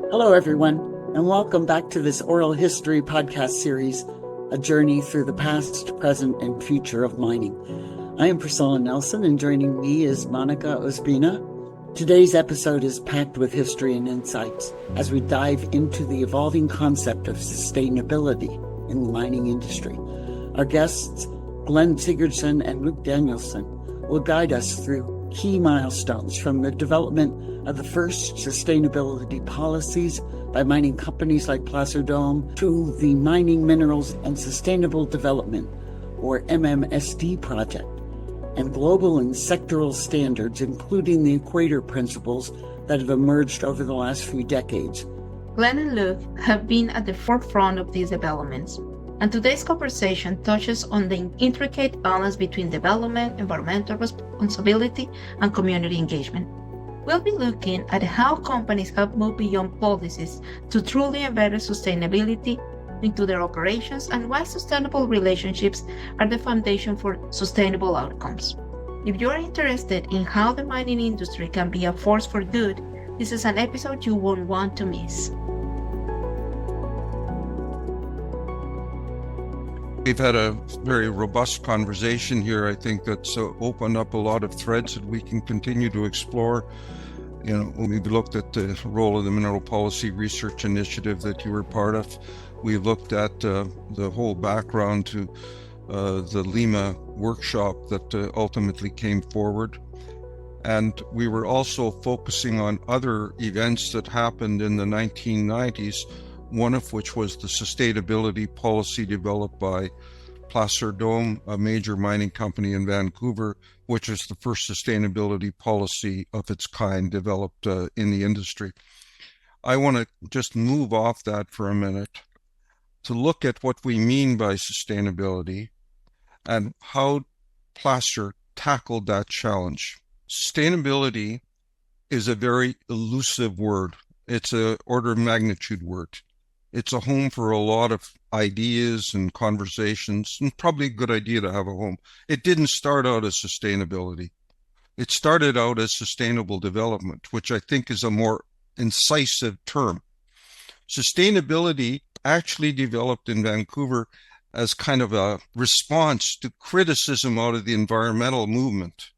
Hello, everyone, and welcome back to this oral history podcast series, A Journey Through the Past, Present, and Future of Mining. I am Priscilla Nelson, and joining me is Mónica Ospina. Today's episode is packed with history and insights as we dive into the evolving concept of sustainability in the mining industry. Our guests, Glenn Sigurdson and Luke Danielson, will guide us through key milestones from the development of the first sustainability policies by mining companies like Placer Dome to the Mining Minerals and Sustainable Development, or MMSD project, and global and sectoral standards, including the Equator Principles that have emerged over the last few decades. Glenn and Luke have been at the forefront of these developments, and today's conversation touches on the intricate balance between development, environmental responsibility, and community engagement. We'll be looking at how companies have moved beyond policies to truly embed sustainability into their operations and why sustainable relationships are the foundation for sustainable outcomes. If you're interested in how the mining industry can be a force for good, this is an episode you won't want to miss. We've had a very robust conversation here. I think that's opened up a lot of threads that we can continue to explore. When we looked at the role of the Mineral Policy Research Initiative that you were part of, we looked at the whole background to the Lima Workshop that ultimately came forward. And we were also focusing on other events that happened in the 1990s, one of which was the sustainability policy developed by Placer Dome, a major mining company in Vancouver, which is the first sustainability policy of its kind developed in the industry. I want to just move off that for a minute to look at what we mean by sustainability and how Placer tackled that challenge. Sustainability is a very elusive word. It's an order of magnitude word. It's a home for a lot of ideas and conversations, and probably a good idea to have a home. It didn't start out as sustainability. It started out as sustainable development, which I think is a more incisive term. Sustainability actually developed in Vancouver as kind of a response to criticism out of the environmental movement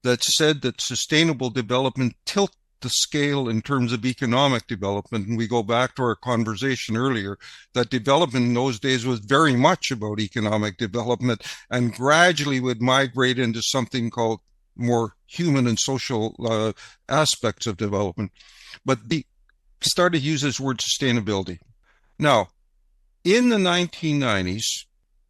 that said that sustainable development tilted the scale in terms of economic development. And we go back to our conversation earlier that development in those days was very much about economic development and gradually would migrate into something called more human and social aspects of development. But they started to use this word sustainability. Now, in the 1990s,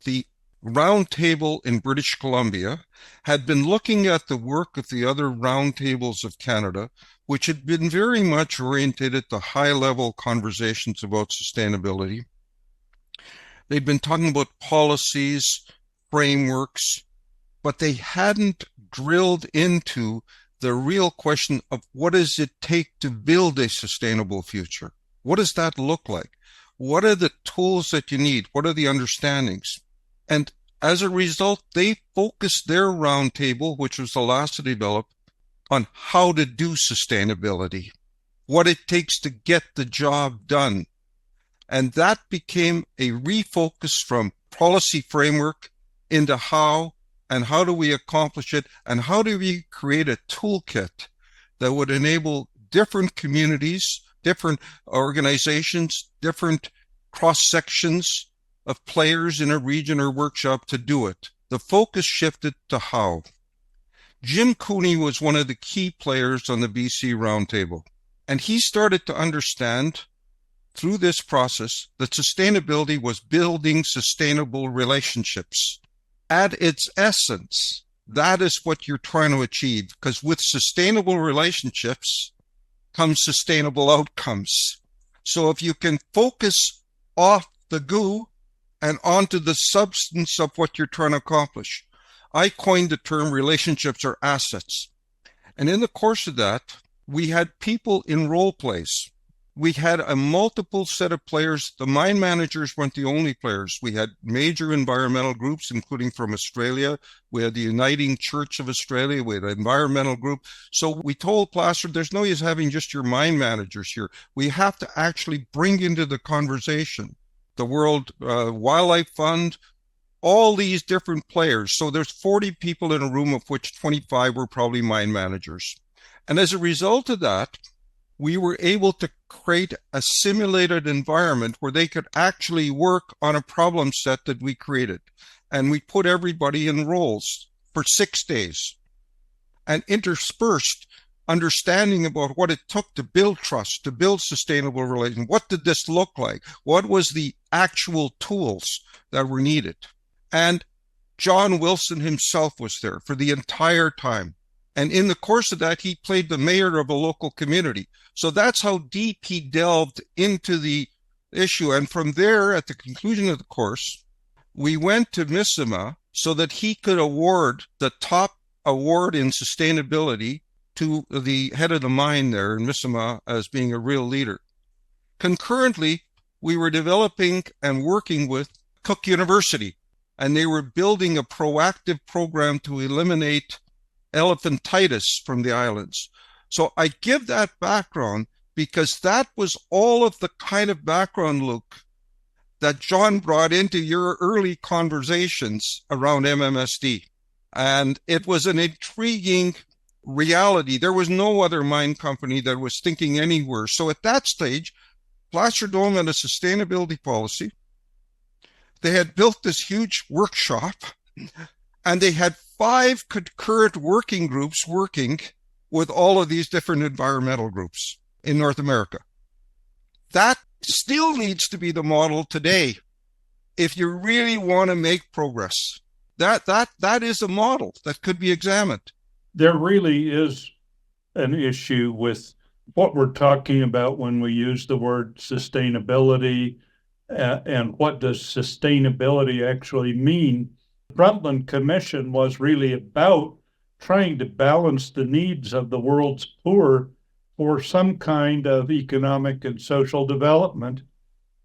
the Roundtable in British Columbia had been looking at the work of the other roundtables of Canada, which had been very much oriented to high-level conversations about sustainability. They'd been talking about policies, frameworks, but they hadn't drilled into the real question of what does it take to build a sustainable future? What does that look like? What are the tools that you need? What are the understandings? And as a result, they focused their roundtable, which was the last to develop, on how to do sustainability, what it takes to get the job done. And that became a refocus from policy framework into how, and how do we accomplish it, and how do we create a toolkit that would enable different communities, different organizations, different cross-sections of players in a region or workshop to do it. The focus shifted to how. Jim Cooney was one of the key players on the BC Roundtable, and he started to understand through this process that sustainability was building sustainable relationships. At its essence, that is what you're trying to achieve, because with sustainable relationships comes sustainable outcomes. So if you can focus off the goo and onto the substance of what you're trying to accomplish. I coined the term relationships are assets. And in the course of that, we had people in role plays. we had a multiple set of players. The mine managers weren't the only players. We had major environmental groups, including from Australia. We had the Uniting Church of Australia. We had an environmental group. So we told Placer, there's no use having just your mine managers here. We have to actually bring into the conversation the World Wildlife Fund, all these different players. So there's 40 people in a room, of which 25 were probably mine managers. And as a result of that, we were able to create a simulated environment where they could actually work on a problem set that we created. And we put everybody in roles for 6 days and interspersed understanding about what it took to build trust, to build sustainable relations. What did this look like? What was the actual tools that were needed? And John Wilson himself was there for the entire time. And in the course of that, he played the mayor of a local community. So that's how deep he delved into the issue. And from there, at the conclusion of the course, we went to Misima so that he could award the top award in sustainability to the head of the mine there in Misima as being a real leader. Concurrently, we were developing and working with Cook University, and they were building a proactive program to eliminate elephantitis from the islands. So I give that background because that was all of the kind of background, Luke, that John brought into your early conversations around MMSD. And it was an intriguing reality. There was no other mine company that was thinking anywhere. So at that stage, Placer Dome had a sustainability policy. They had built this huge workshop, and they had 5 concurrent working groups working with all of these different environmental groups in North America. That still needs to be the model today if you really want to make progress. That is a model that could be examined. There really is an issue with what we're talking about when we use the word sustainability, and what does sustainability actually mean. The Brundtland Commission was really about trying to balance the needs of the world's poor for some kind of economic and social development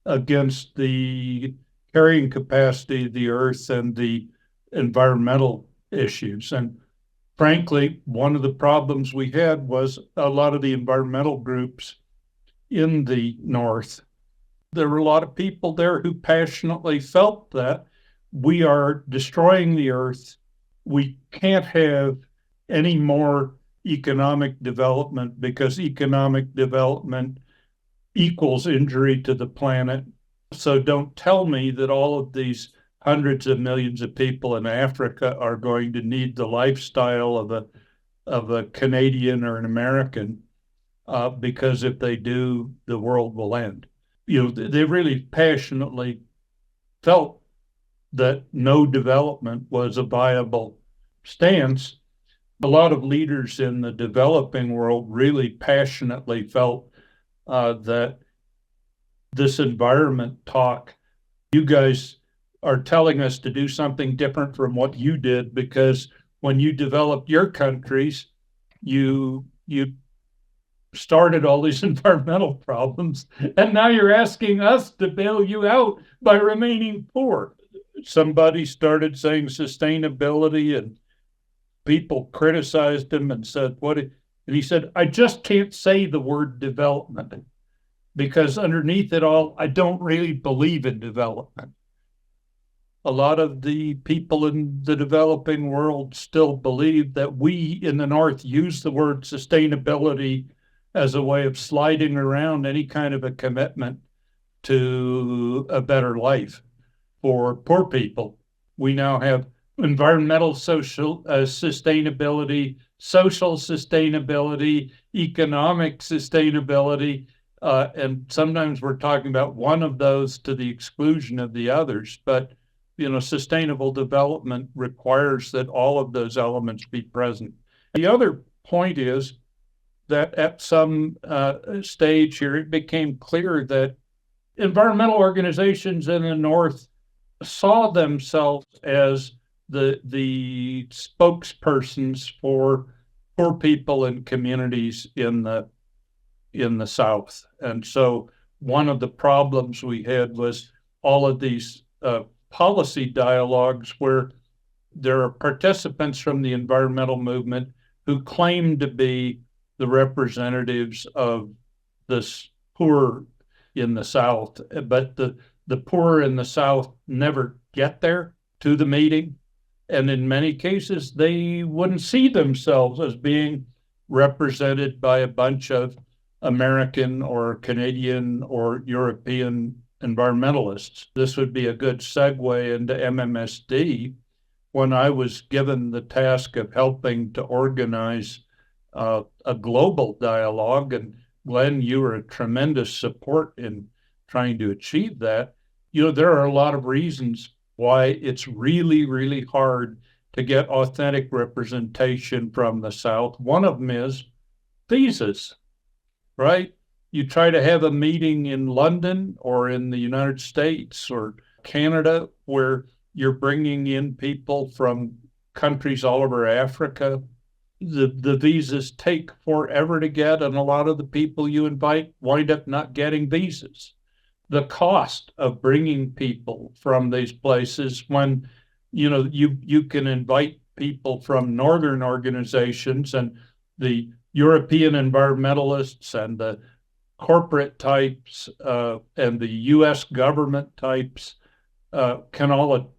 against the carrying capacity of the earth and the environmental issues. And frankly, one of the problems we had was a lot of the environmental groups in the North. There were a lot of people there who passionately felt that we are destroying the earth. We can't have any more economic development because economic development equals injury to the planet. So don't tell me that all of these hundreds of millions of people in Africa are going to need the lifestyle of a Canadian or an American, because if they do, the world will end. They really passionately felt that no development was a viable stance. A lot of leaders in the developing world really passionately felt that this environment talk, you guys are telling us to do something different from what you did, because when you developed your countries, you started all these environmental problems, and now you're asking us to bail you out by remaining poor. Somebody started saying sustainability, and people criticized him and said, and he said, I just can't say the word development because underneath it all, I don't really believe in development. A lot of the people in the developing world still believe that we in the North use the word sustainability as a way of sliding around any kind of a commitment to a better life for poor people. We now have environmental social sustainability, social sustainability, economic sustainability, and sometimes we're talking about one of those to the exclusion of the others. But sustainable development requires that all of those elements be present. The other point is that at some stage here, it became clear that environmental organizations in the North saw themselves as the spokespersons for poor people and communities in the in the South. And so one of the problems we had was all of these policy dialogues where there are participants from the environmental movement who claim to be the representatives of this poor in the South, but the poor in the South never get there to the meeting. And in many cases, they wouldn't see themselves as being represented by a bunch of American or Canadian or European environmentalists. This would be a good segue into MMSD. When I was given the task of helping to organize a global dialogue, and Glenn, you were a tremendous support in trying to achieve that. There are a lot of reasons why it's really, really hard to get authentic representation from the South. One of them is visas, right? You try to have a meeting in London or in the United States or Canada where you're bringing in people from countries all over Africa. The visas take forever to get, and a lot of the people you invite wind up not getting visas. The cost of bringing people from these places, when you can invite people from northern organizations, and the European environmentalists and the corporate types and the US government types can all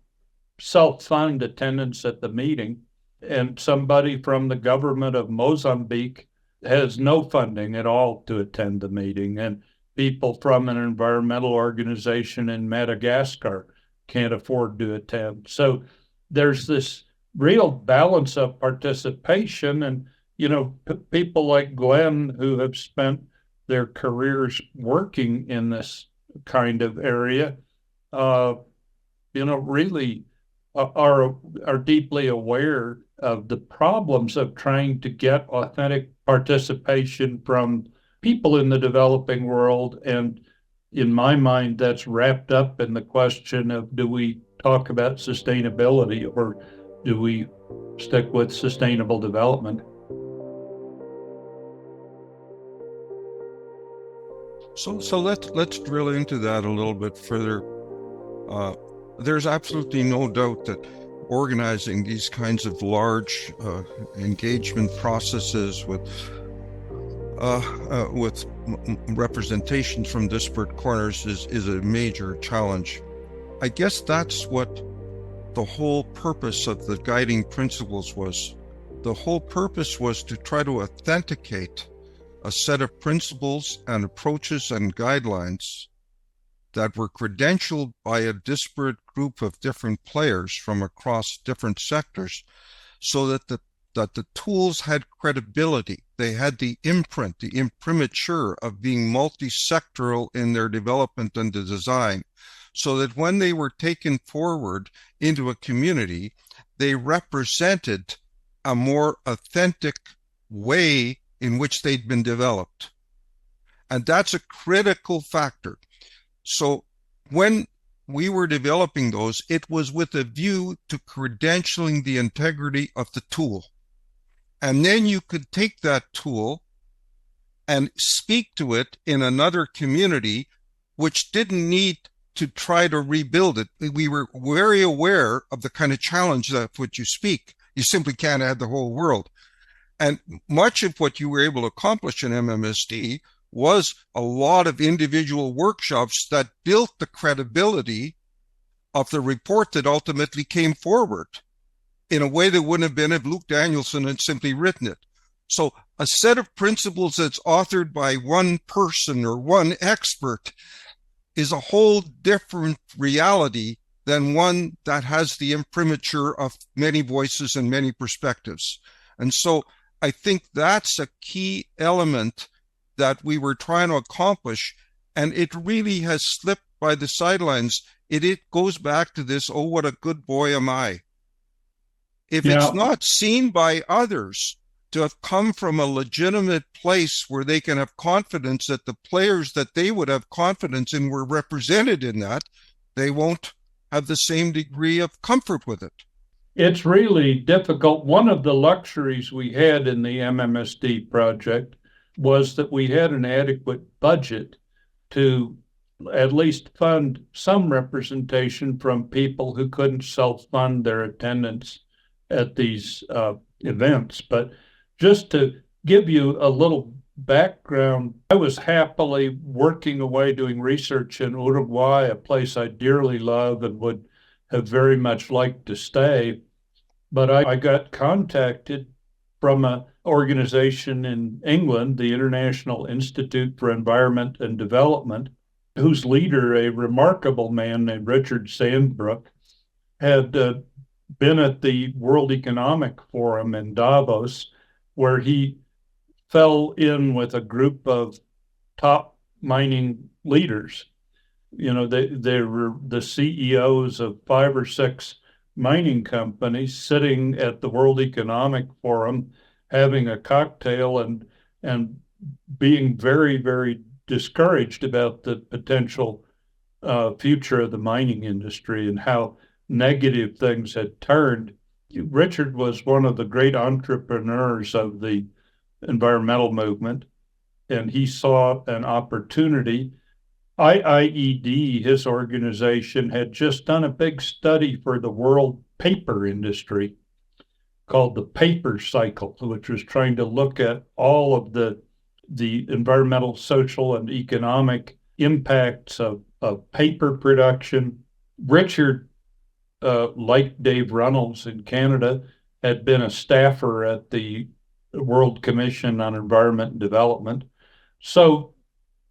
self-fund attendance at the meeting, and somebody from the government of Mozambique has no funding at all to attend the meeting, and people from an environmental organization in Madagascar can't afford to attend. So there's this real balance of participation, and people like Glenn, who have spent their careers working in this kind of area, really are deeply aware of the problems of trying to get authentic participation from people in the developing world. And in my mind, that's wrapped up in the question of, do we talk about sustainability or do we stick with sustainable development? So let's drill into that a little bit further. There's absolutely no doubt that organizing these kinds of large engagement processes with representations from disparate corners is a major challenge. I guess that's what the whole purpose of the guiding principles was. The whole purpose was to try to authenticate a set of principles and approaches and guidelines that were credentialed by a disparate group of different players from across different sectors, so that the tools had credibility. They had the imprint, the imprimatur of being multi-sectoral in their development and the design, so that when they were taken forward into a community, they represented a more authentic way in which they'd been developed. And that's a critical factor. So when we were developing those, it was with a view to credentialing the integrity of the tool. And then you could take that tool and speak to it in another community, which didn't need to try to rebuild it. We were very aware of the kind of challenge that what you speak. You simply can't add the whole world. And much of what you were able to accomplish in MMSD was a lot of individual workshops that built the credibility of the report that ultimately came forward in a way that wouldn't have been if Luke Danielson had simply written it. So a set of principles that's authored by one person or one expert is a whole different reality than one that has the imprimatur of many voices and many perspectives. And so I think that's a key element that we were trying to accomplish, and it really has slipped by the sidelines. It goes back to this, oh, what a good boy am I. If it's not seen by others to have come from a legitimate place where they can have confidence that the players that they would have confidence in were represented in that, they won't have the same degree of comfort with it. It's really difficult. One of the luxuries we had in the MMSD project was that we had an adequate budget to at least fund some representation from people who couldn't self-fund their attendance at these events. But just to give you a little background, I was happily working away doing research in Uruguay, a place I dearly love and would have very much liked to stay. But I got contacted from an organization in England, the International Institute for Environment and Development, whose leader, a remarkable man named Richard Sandbrook, had been at the World Economic Forum in Davos, where he fell in with a group of top mining leaders. You know, they were the CEOs of 5 or 6 mining companies sitting at the World Economic Forum, having a cocktail and being very, very discouraged about the potential future of the mining industry and how negative things had turned. Richard was one of the great entrepreneurs of the environmental movement, and he saw an opportunity. IIED, his organization, had just done a big study for the world paper industry called the paper cycle, which was trying to look at all of the environmental, social, and economic impacts of paper production. Richard, like Dave Runnels in Canada, had been a staffer at the World Commission on Environment and Development. So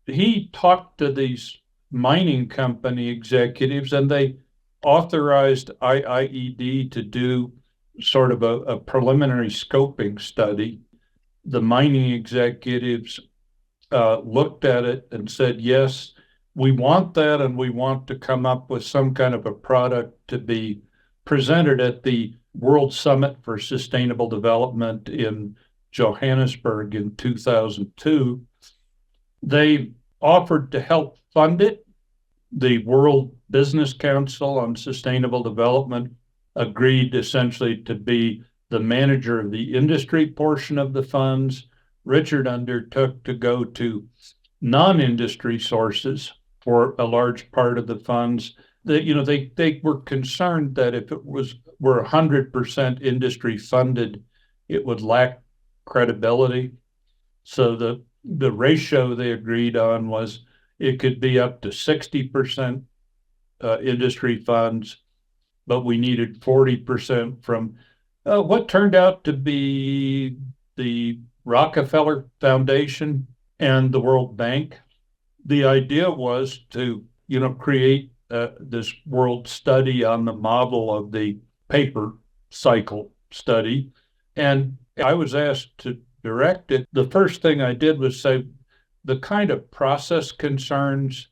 he talked to these mining company executives, and they authorized IIED to do sort of a preliminary scoping study. The mining executives looked at it and said, yes, we want that, and we want to come up with some kind of a product to be presented at the World Summit for Sustainable Development in Johannesburg in 2002. They offered to help fund it. The World Business Council on Sustainable Development agreed essentially to be the manager of the industry portion of the funds. Richard undertook to go to non-industry sources for a large part of the funds. They were concerned that if it were 100% industry funded, it would lack credibility. So the ratio they agreed on was it could be up to 60% industry funds, but we needed 40% from what turned out to be the Rockefeller Foundation and the World Bank. The idea was to, create this world study on the model of the paper cycle study. And I was asked to direct it. The first thing I did was say the kind of process concerns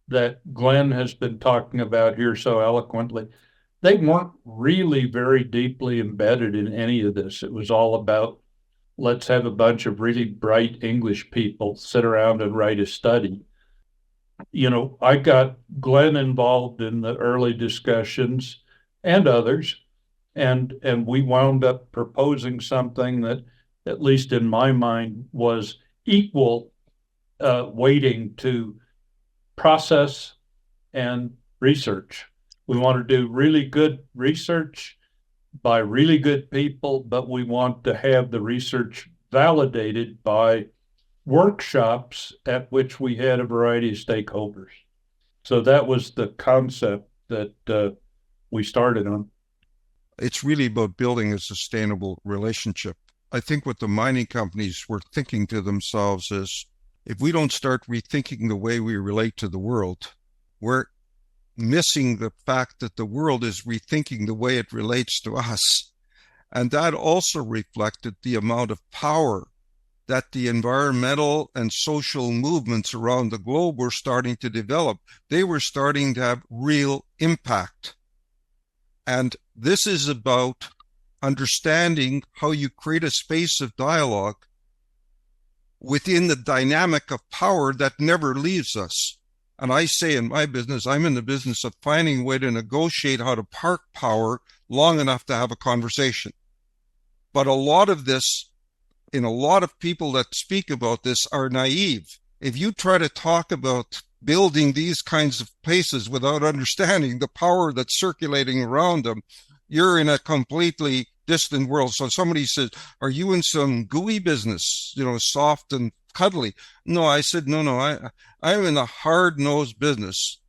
that Glenn has been talking about here so eloquently, they weren't really very deeply embedded in any of this. It was all about, let's have a bunch of really bright English people sit around and write a study. I got Glenn involved in the early discussions and others, and we wound up proposing something that, at least in my mind, was equal weighting to process and research. We want to do really good research by really good people, but we want to have the research validated by workshops at which we had a variety of stakeholders. So that was the concept that we started on. It's really about building a sustainable relationship. I think what the mining companies were thinking to themselves is, if we don't start rethinking the way we relate to the world, we're missing the fact that the world is rethinking the way it relates to us. And that also reflected the amount of power that the environmental and social movements around the globe were starting to develop. They were starting to have real impact. And this is about understanding how you create a space of dialogue within the dynamic of power that never leaves us. And I say in my business, I'm in the business of finding a way to negotiate how to park power long enough to have a conversation. But a lot of this and a lot of people that speak about this are naive. If you try to talk about building these kinds of places without understanding the power that's circulating around them, you're in a completely distant world. So somebody says, are you in some gooey business, soft and cuddly? No, I said, no, I'm in the hard-nosed business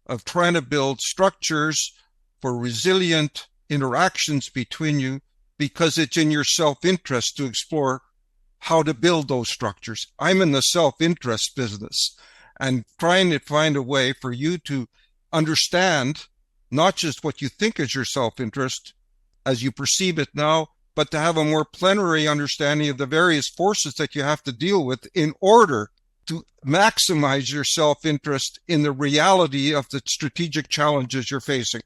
of trying to build structures for resilient interactions between you, because it's in your self-interest to explore how to build those structures. I'm in the self-interest business and trying to find a way for you to understand not just what you think is your self-interest as you perceive it now, but to have a more plenary understanding of the various forces that you have to deal with in order to maximize your self-interest in the reality of the strategic challenges you're facing.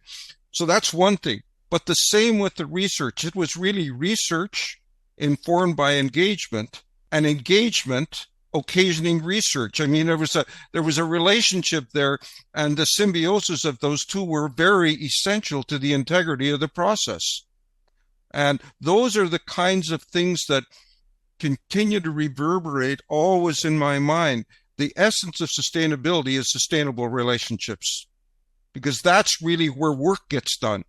So that's one thing. But the same with the research. It was really research informed by engagement, and engagement occasioning research. I mean, there was a relationship there, and the symbiosis of those two were very essential to the integrity of the process. And those are the kinds of things that continue to reverberate always in my mind. The essence of sustainability is sustainable relationships, because that's really where work gets done.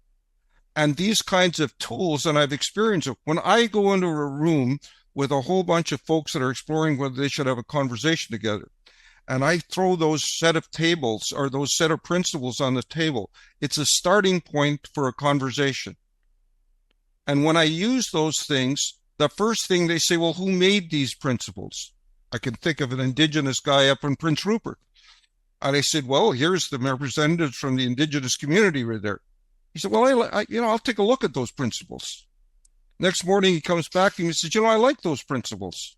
And these kinds of tools, and I've experienced it, when I go into a room with a whole bunch of folks that are exploring whether they should have a conversation together, and I throw those set of tables or those set of principles on the table, it's a starting point for a conversation. And when I use those things, the first thing they say, well, who made these principles? I can think of an indigenous guy up in Prince Rupert. And I said, well, here's the representatives from the indigenous community right there. He said, well, I'll take a look at those principles. Next morning, he comes back and he says, I like those principles.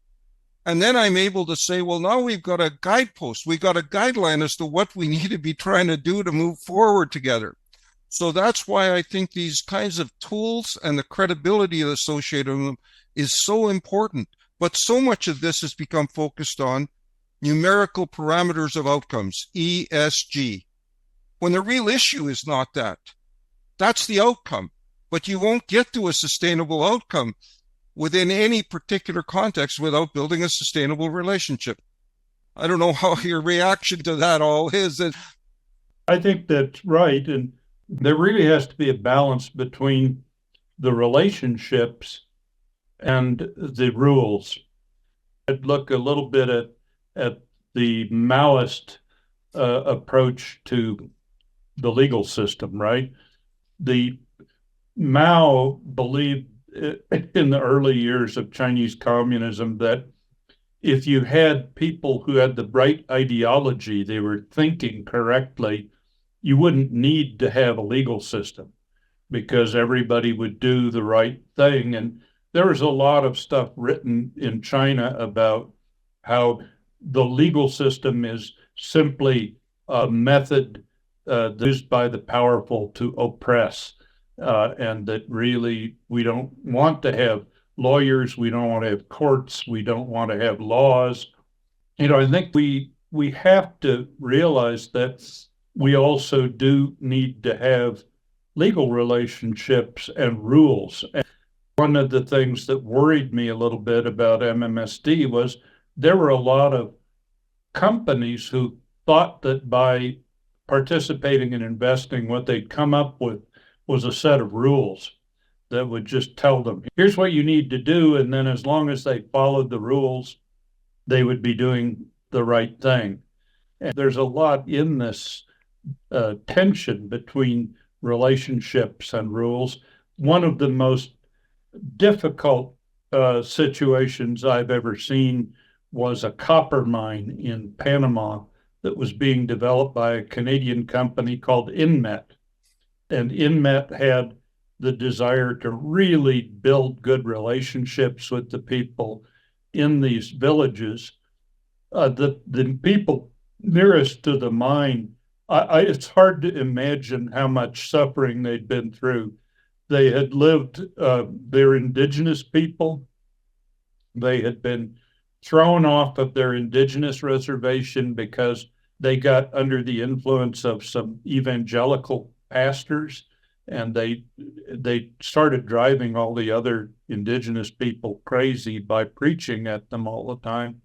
And then I'm able to say, well, now we've got a guidepost. We've got a guideline as to what we need to be trying to do to move forward together. So that's why I think these kinds of tools and the credibility associated with them is so important. But so much of this has become focused on numerical parameters of outcomes, ESG, when the real issue is not that. That's the outcome, but you won't get to a sustainable outcome within any particular context without building a sustainable relationship. I don't know how your reaction to that all is. I think that's right. And there really has to be a balance between the relationships and the rules. I'd look a little bit at the Maoist approach to the legal system, right? The Mao believed in the early years of Chinese communism that if you had people who had the right ideology, they were thinking correctly, you wouldn't need to have a legal system because everybody would do the right thing. And there was a lot of stuff written in China about how the legal system is simply a method used by the powerful to oppress, and that really we don't want to have lawyers, we don't want to have courts, we don't want to have laws. I think we have to realize that we also do need to have legal relationships and rules. And one of the things that worried me a little bit about MMSD was there were a lot of companies who thought that by participating and investing, what they'd come up with was a set of rules that would just tell them, here's what you need to do. And then as long as they followed the rules, they would be doing the right thing. And there's a lot in this tension between relationships and rules. One of the most difficult situations I've ever seen was a copper mine in Panama that was being developed by a Canadian company called Inmet. And Inmet had the desire to really build good relationships with the people in these villages. The people nearest to the mine, it's hard to imagine how much suffering they'd been through. They had lived, they're indigenous people. They had been thrown off of their indigenous reservation because they got under the influence of some evangelical pastors and they started driving all the other indigenous people crazy by preaching at them all the time.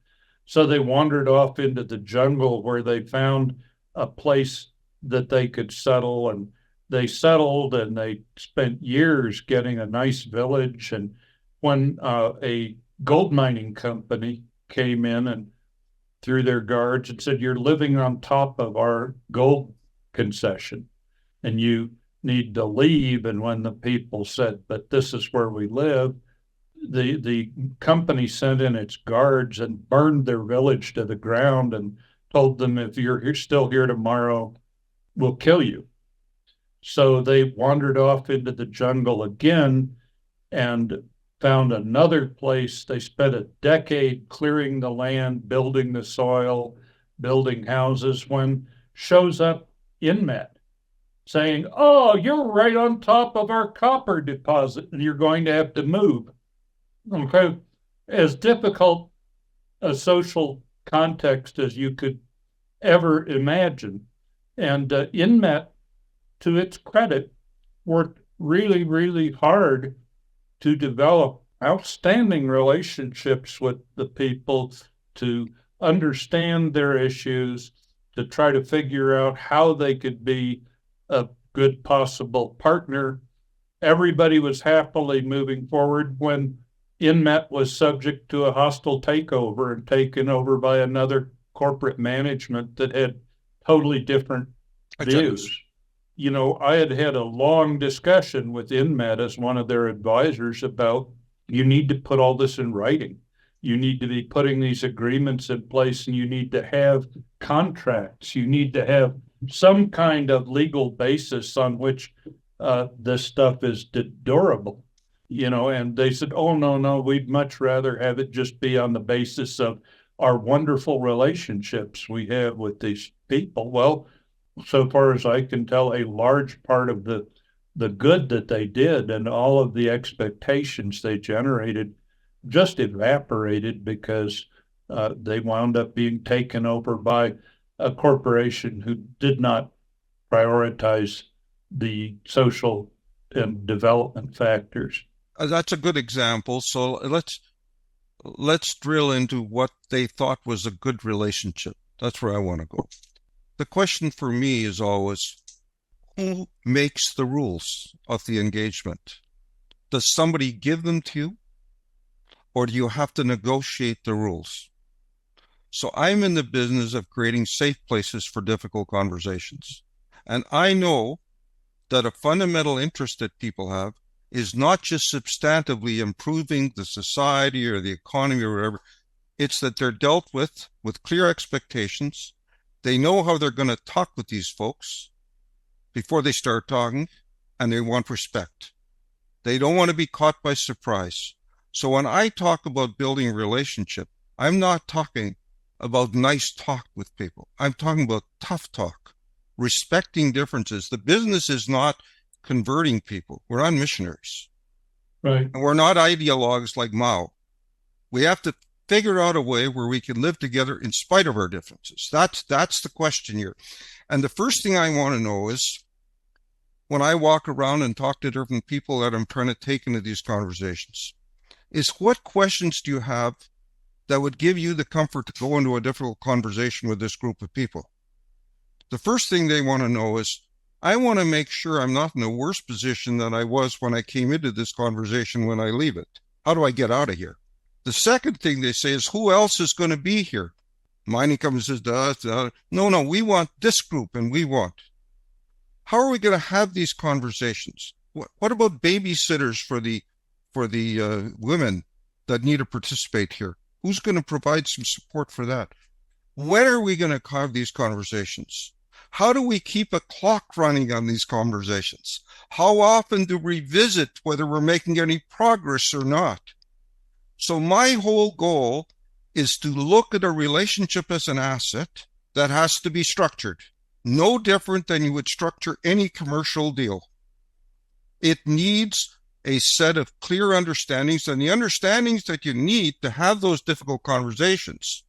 So they wandered off into the jungle where they found a place that they could settle, and they settled, and they spent years getting a nice village. And when a gold mining company came in and through their guards and said, "You're living on top of our gold concession and you need to leave," and when the people said, "But this is where we live," the company sent in its guards and burned their village to the ground and told them, "If you're still here tomorrow, we'll kill you." So they wandered off into the jungle again and found another place. They spent a decade clearing the land, building the soil, building houses, when shows up Inmet saying, "Oh, you're right on top of our copper deposit and you're going to have to move." Okay. As difficult a social context as you could ever imagine. And Inmet, to its credit, worked really, really hard to develop outstanding relationships with the people, to understand their issues, to try to figure out how they could be a good possible partner. Everybody was happily moving forward when Inmet was subject to a hostile takeover and taken over by another corporate management that had totally different views. You know, I had a long discussion with Inmet as one of their advisors about, you need to put all this in writing. You need to be putting these agreements in place, and you need to have contracts. You need to have some kind of legal basis on which this stuff is durable. You know, and they said, "Oh, no, we'd much rather have it just be on the basis of our wonderful relationships we have with these people." Well, so far as I can tell, a large part of the good that they did and all of the expectations they generated just evaporated because they wound up being taken over by a corporation who did not prioritize the social and development factors. That's a good example. So let's drill into what they thought was a good relationship. That's where I want to go. The question for me is always, who makes the rules of the engagement? Does somebody give them to you, or do you have to negotiate the rules? So I'm in the business of creating safe places for difficult conversations. And I know that a fundamental interest that people have is not just substantively improving the society or the economy or whatever. It's that they're dealt with clear expectations. They know how they're going to talk with these folks before they start talking, and they want respect. They don't want to be caught by surprise. So when I talk about building a relationship, I'm not talking about nice talk with people. I'm talking about tough talk, respecting differences. The business is not converting people. We're not missionaries. Right. And we're not ideologues like Mao. We have to figure out a way where we can live together in spite of our differences. That's the question here. And the first thing I want to know is, when I walk around and talk to different people that I'm trying to take into these conversations, is what questions do you have that would give you the comfort to go into a difficult conversation with this group of people? The first thing they want to know is, I want to make sure I'm not in a worse position than I was when I came into this conversation when I leave it. How do I get out of here? The second thing they say is, who else is going to be here? Mónica comes and says, no, we want this group, and we want. How are we going to have these conversations? What about babysitters for the women that need to participate here? Who's going to provide some support for that? When are we going to have these conversations? How do we keep a clock running on these conversations? How often do we revisit whether we're making any progress or not? So my whole goal is to look at a relationship as an asset that has to be structured, no different than you would structure any commercial deal. It needs a set of clear understandings, and the understandings that you need to have those difficult conversations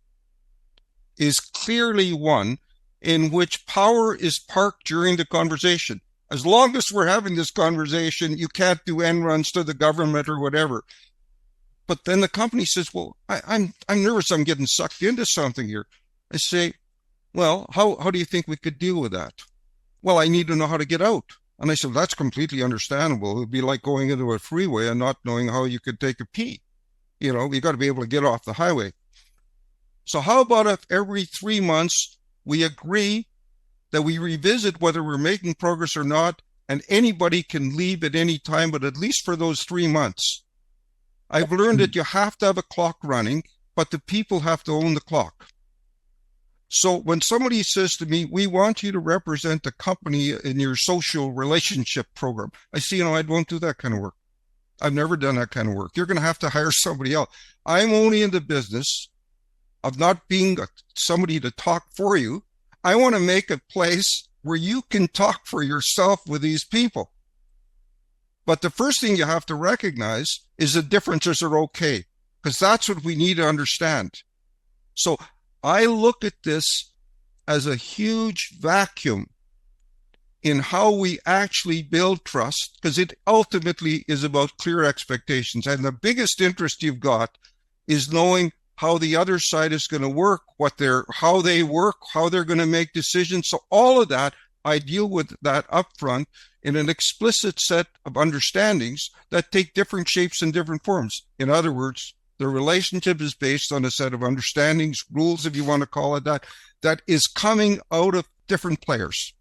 is clearly one in which power is parked during the conversation. As long as we're having this conversation, you can't do end runs to the government or whatever. But then the company says, well, I'm nervous. I'm getting sucked into something here. I say, well, how do you think we could deal with that? Well, I need to know how to get out. And I said, that's completely understandable. It would be like going into a freeway and not knowing how you could take a pee. You got to be able to get off the highway. So how about if every 3 months we agree that we revisit whether we're making progress or not, and anybody can leave at any time, but at least for those 3 months. I've learned that you have to have a clock running, but the people have to own the clock. So when somebody says to me, we want you to represent the company in your social relationship program, I say, I won't do that kind of work. I've never done that kind of work. You're going to have to hire somebody else. I'm only in the business of not being somebody to talk for you. I want to make a place where you can talk for yourself with these people. But the first thing you have to recognize is the differences are okay, because that's what we need to understand. So I look at this as a huge vacuum in how we actually build trust, because it ultimately is about clear expectations. And the biggest interest you've got is knowing how the other side is going to work, how they work, how they're going to make decisions. So all of that, I deal with that upfront in an explicit set of understandings that take different shapes and different forms. In other words, the relationship is based on a set of understandings, rules, if you want to call it that is coming out of different players.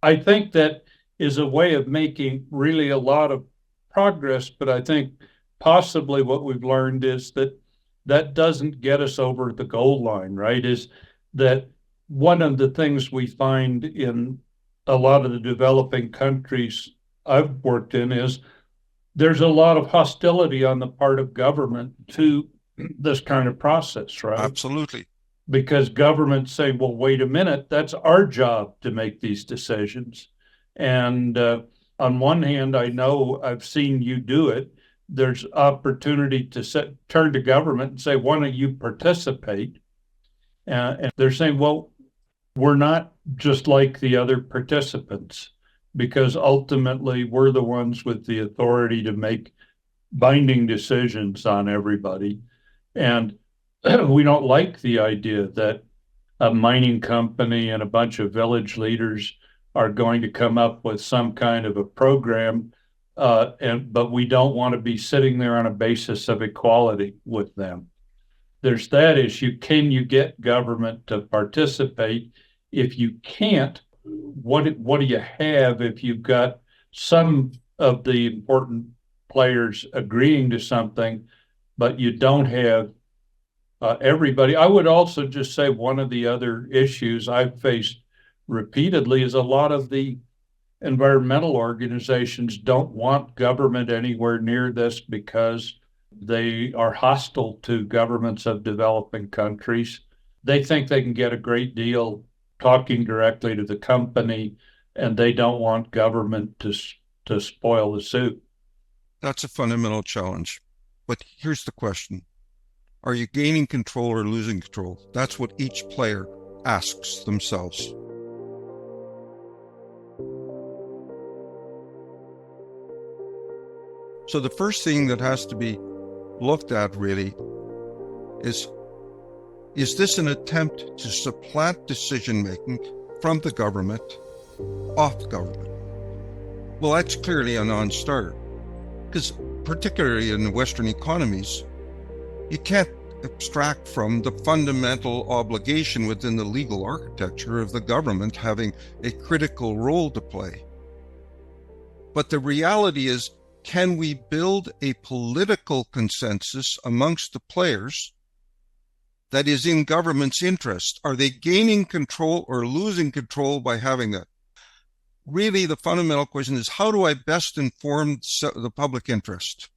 I think that is a way of making really a lot of progress, but I think possibly what we've learned is that doesn't get us over the goal line, right? Is that one of the things we find in a lot of the developing countries I've worked in is there's a lot of hostility on the part of government to this kind of process, right? Absolutely. Because governments say, well, wait a minute, that's our job to make these decisions. And on one hand, I know I've seen you do it. There's opportunity to turn to government and say, why don't you participate? And they're saying, well, we're not just like the other participants, because ultimately we're the ones with the authority to make binding decisions on everybody. And we don't like the idea that a mining company and a bunch of village leaders are going to come up with some kind of a program, but we don't want to be sitting there on a basis of equality with them. There's that issue. Can you get government to participate? If you can't, what do you have if you've got some of the important players agreeing to something, but you don't have everybody? I would also just say one of the other issues I've faced repeatedly is a lot of the environmental organizations don't want government anywhere near this because they are hostile to governments of developing countries. They think they can get a great deal talking directly to the company, and they don't want government to spoil the soup. That's a fundamental challenge. But here's the question. Are you gaining control or losing control? That's what each player asks themselves. So the first thing that has to be looked at really is this an attempt to supplant decision-making from the government off government? Well, that's clearly a non-starter, because particularly in Western economies, you can't abstract from the fundamental obligation within the legal architecture of the government having a critical role to play. But the reality is, can we build a political consensus amongst the players that is in government's interest? Are they gaining control or losing control by having that? Really, the fundamental question is, how do I best inform the public interest?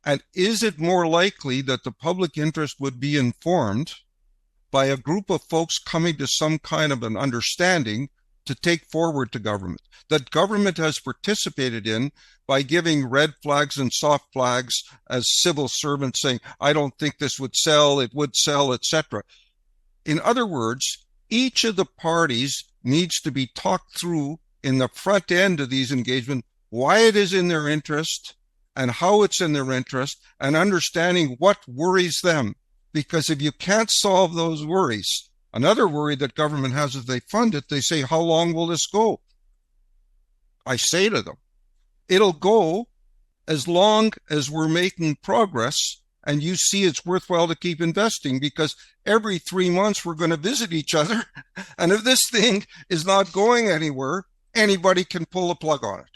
And is it more likely that the public interest would be informed by a group of folks coming to some kind of an understanding to take forward to government, that government has participated in by giving red flags and soft flags as civil servants, saying, I don't think this would sell, it would sell, etc. In other words, each of the parties needs to be talked through in the front end of these engagements why it is in their interest and how it's in their interest, and understanding what worries them. Because if you can't solve those worries, another worry that government has is they fund it, they say, how long will this go? I say to them, it'll go as long as we're making progress and you see it's worthwhile to keep investing, because every 3 months we're going to visit each other. And if this thing is not going anywhere, anybody can pull the plug on it.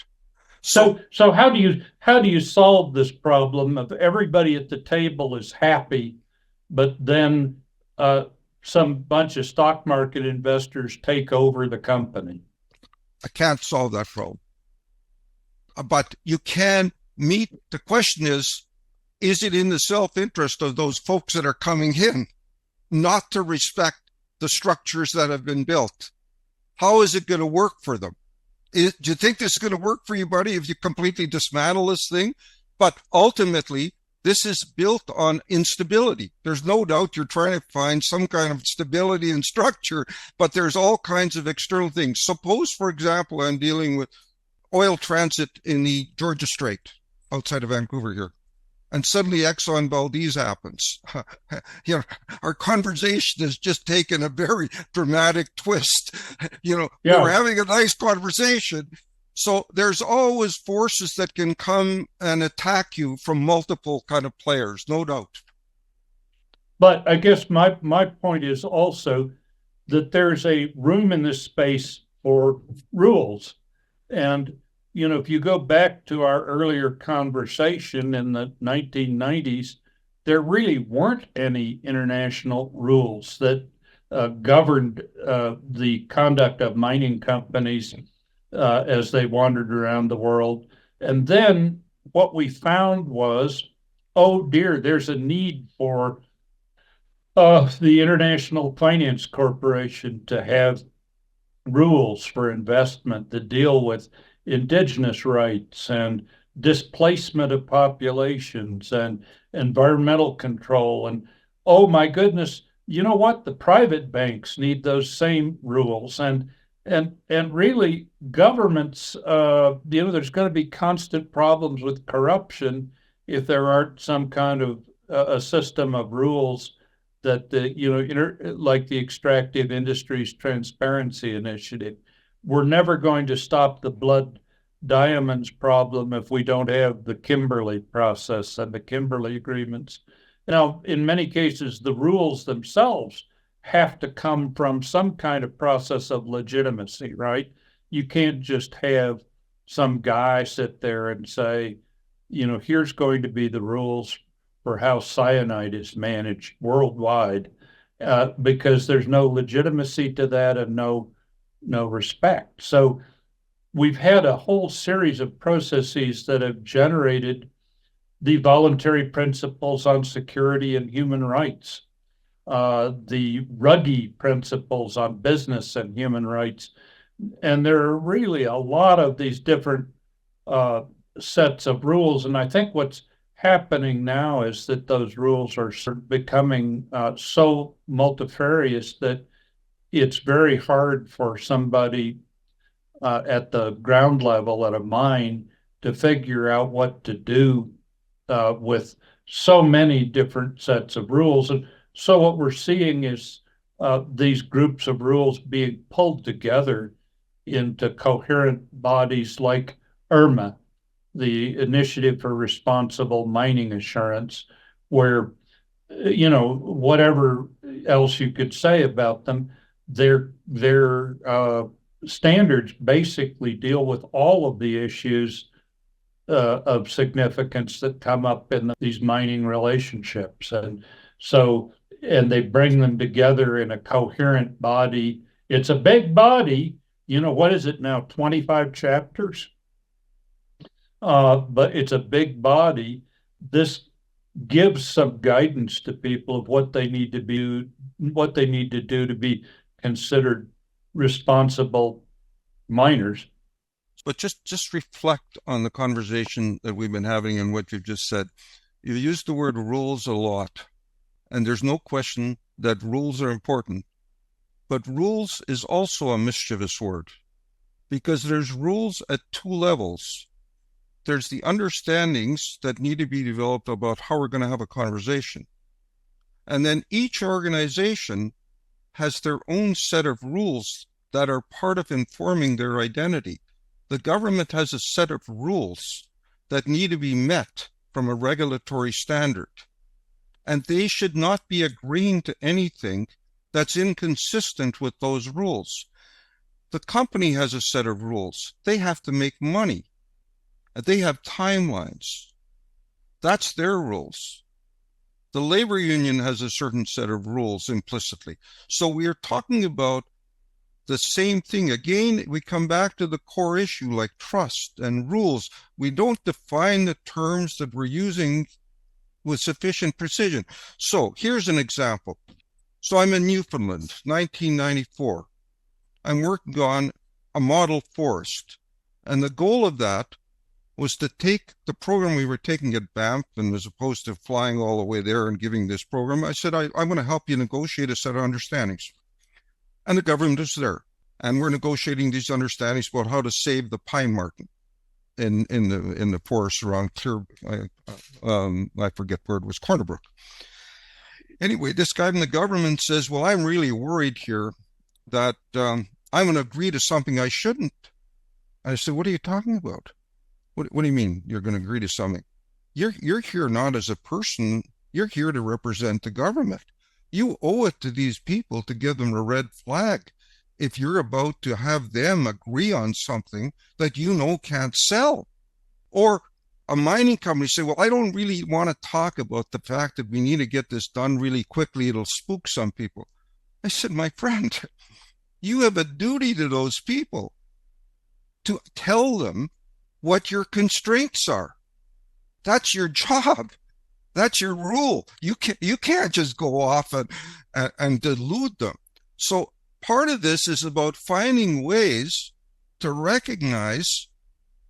So how do you solve this problem of everybody at the table is happy, but then some bunch of stock market investors take over the company? I can't solve that problem. But you can meet, the question is it in the self-interest of those folks that are coming in not to respect the structures that have been built? How is it going to work for them? Do you think this is going to work for you, buddy, if you completely dismantle this thing? But ultimately, this is built on instability. There's no doubt you're trying to find some kind of stability and structure, but there's all kinds of external things. Suppose, for example, I'm dealing with oil transit in the Georgia Strait outside of Vancouver here, and suddenly Exxon Valdez happens. Our conversation has just taken a very dramatic twist. We're having a nice conversation. So there's always forces that can come and attack you from multiple kind of players, no doubt. But I guess my point is also that there's a room in this space for rules. And if you go back to our earlier conversation in the 1990s, there really weren't any international rules that governed the conduct of mining companies as they wandered around the world. And then what we found was, oh dear, there's a need for the International Finance Corporation to have rules for investment that deal with indigenous rights and displacement of populations and environmental control. And oh my goodness, you know what? The private banks need those same rules. And really governments, there's going to be constant problems with corruption if there aren't some kind of a system of rules that like the Extractive Industries Transparency Initiative. We're never going to stop the blood diamonds problem if we don't have the Kimberley process and the Kimberley agreements. Now, in many cases, the rules themselves have to come from some kind of process of legitimacy, right? You can't just have some guy sit there and say, here's going to be the rules for how cyanide is managed worldwide, because there's no legitimacy to that and no respect. So we've had a whole series of processes that have generated the voluntary principles on security and human rights, the Ruggie principles on business and human rights. And there are really a lot of these different sets of rules. And I think what's happening now is that those rules are sort of becoming so multifarious that it's very hard for somebody at the ground level at a mine to figure out what to do with so many different sets of rules. And so what we're seeing is these groups of rules being pulled together into coherent bodies like IRMA, the Initiative for Responsible Mining Assurance, where, whatever else you could say about them, their standards basically deal with all of the issues of significance that come up in these mining relationships. And they bring them together in a coherent body. It's a big body. What is it now? 25 chapters? But it's a big body. This gives some guidance to people of what they need to do to be considered responsible miners. But just reflect on the conversation that we've been having and what you've just said. You used the word rules a lot, and there's no question that rules are important. But rules is also a mischievous word. because there's rules at two levels. There's the understandings that need to be developed about how we're going to have a conversation. And then each organization has their own set of rules that are part of informing their identity. The government has a set of rules that need to be met from a regulatory standard. And they should not be agreeing to anything that's inconsistent with those rules. The company has a set of rules. They have to make money. They have timelines. That's their rules. The labor union has a certain set of rules implicitly. So we are talking about the same thing. Again, we come back to the core issue like trust and rules. We don't define the terms that we're using with sufficient precision. So here's an example. So I'm in Newfoundland, 1994. I'm working on a model forest. And the goal of that was to take the program we were taking at Banff, and as opposed to flying all the way there and giving this program, I said, I'm going to help you negotiate a set of understandings. And the government is there. And we're negotiating these understandings about how to save the pine marten in the forest around I forget where it was, Corner Brook. Anyway, this guy in the government says, well, I'm really worried here that I'm going to agree to something I shouldn't. I said, what are you talking about? What do you mean you're going to agree to something? You're here not as a person. You're here to represent the government. You owe it to these people to give them a red flag if you're about to have them agree on something that you know can't sell. Or a mining company say, well, I don't really want to talk about the fact that we need to get this done really quickly. It'll spook some people. I said, my friend, you have a duty to those people to tell them what your constraints are. That's your job. That's your rule. You can't just go off and delude them. So part of this is about finding ways to recognize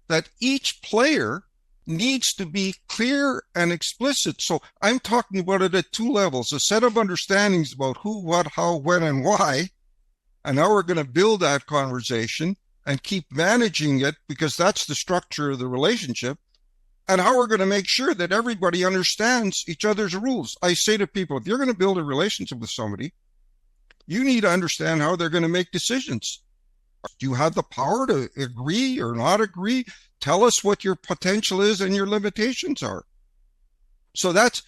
that each player needs to be clear and explicit. So I'm talking about it at two levels, a set of understandings about who, what, how, when, and why. And now we're going to build that conversation and keep managing it because that's the structure of the relationship. And how we're going to make sure that everybody understands each other's rules. I say to people, if you're going to build a relationship with somebody, you need to understand how they're going to make decisions. Do you have the power to agree or not agree? Tell us what your potential is and your limitations are. So that's